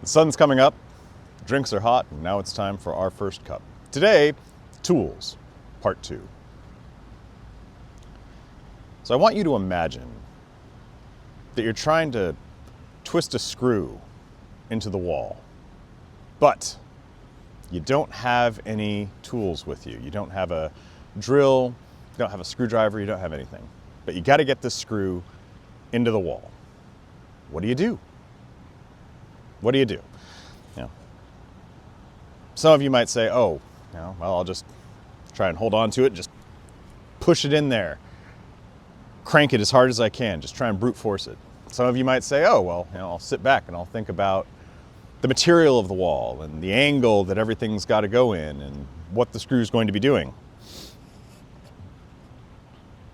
The sun's coming up, drinks are hot, and now it's time for our first cup. Today, tools, part 2. So I want you to imagine that you're trying to twist a screw into the wall, but you don't have any tools with you. You don't have a drill, you don't have a screwdriver, you don't have anything. But you got to get this screw into the wall. What do you do? What do you do? Some of you might say, well, I'll just try and hold on to it, just push it in there, crank it as hard as I can, just try and brute force it. Some of you might say, I'll sit back and I'll think about the material of the wall and the angle that everything's got to go in and what the screw is going to be doing.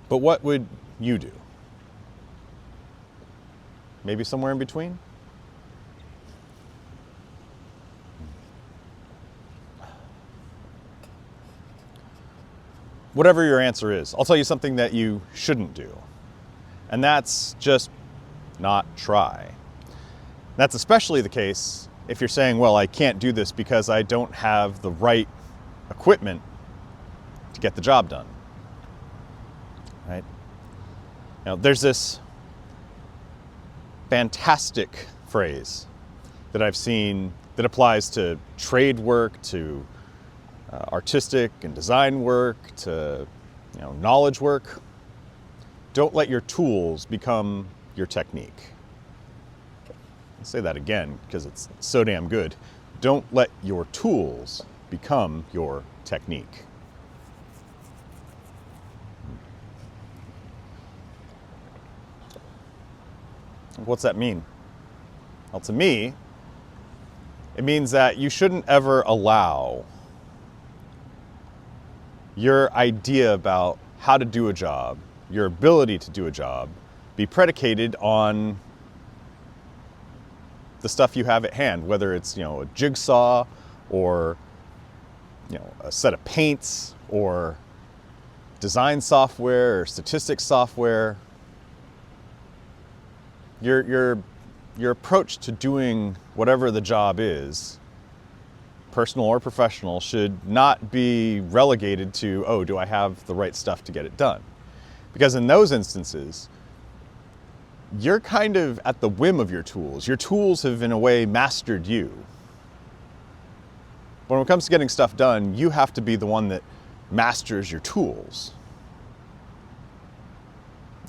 But what would you do? Maybe somewhere in between? Whatever your answer is, I'll tell you something that you shouldn't do. And that's just not try. That's especially the case if you're saying, I can't do this because I don't have the right equipment to get the job done. Right? There's this fantastic phrase that I've seen that applies to trade work, to artistic and design work, to knowledge work. Don't let your tools become your technique. I'll say that again because it's so damn good. Don't let your tools become your technique. What's that mean? Well, to me, it means that you shouldn't ever allow your idea about how to do a job, your ability to do a job, be predicated on the stuff you have at hand, whether it's, a jigsaw or, a set of paints or design software or statistics software. Your approach to doing whatever the job is, personal or professional, should not be relegated to, do I have the right stuff to get it done? Because in those instances, you're kind of at the whim of your tools. Your tools have, in a way, mastered you. When it comes to getting stuff done, you have to be the one that masters your tools.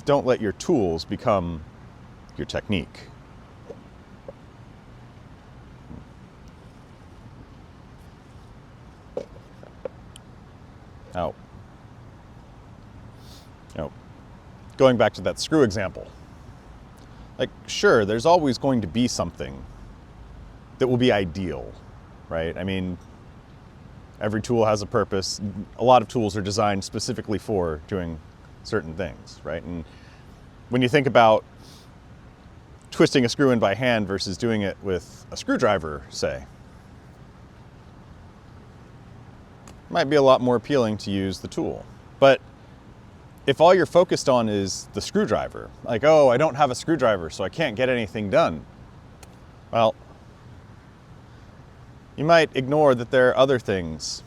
Don't let your tools become your technique. Going back to that screw example, sure, there's always going to be something that will be ideal, right? I mean, every tool has a purpose. A lot of tools are designed specifically for doing certain things, right? And when you think about twisting a screw in by hand versus doing it with a screwdriver, say, it might be a lot more appealing to use the tool. But if all you're focused on is the screwdriver, I don't have a screwdriver, so I can't get anything done, well, you might ignore that there are other things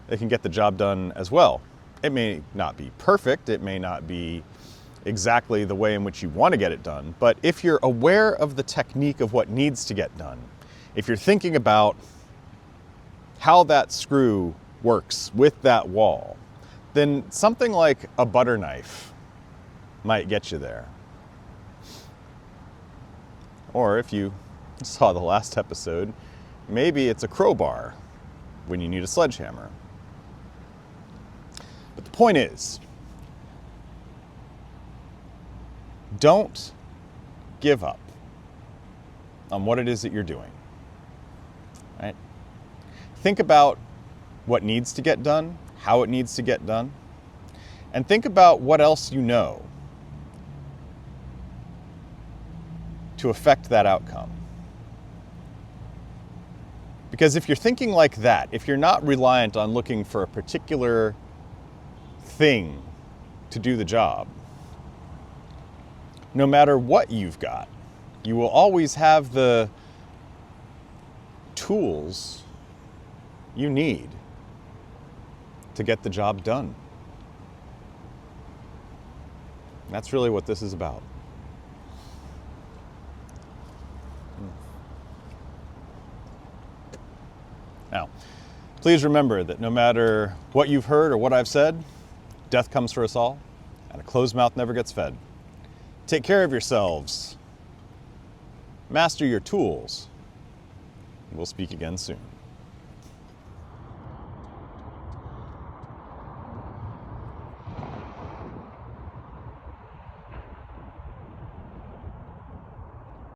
that can get the job done as well. It may not be perfect, it may not be exactly the way in which you want to get it done, but if you're aware of the technique of what needs to get done, if you're thinking about how that screw works with that wall, then something like a butter knife might get you there. Or if you saw the last episode, maybe it's a crowbar when you need a sledgehammer. But the point is, don't give up on what it is that you're doing. Right? Think about what needs to get done, how it needs to get done, and think about what else you know to affect that outcome. Because if you're thinking like that, if you're not reliant on looking for a particular thing to do the job, no matter what you've got, you will always have the tools you need to get the job done. That's really what this is about. Now, please remember that no matter what you've heard or what I've said, death comes for us all, and a closed mouth never gets fed. Take care of yourselves. Master your tools. We'll speak again soon.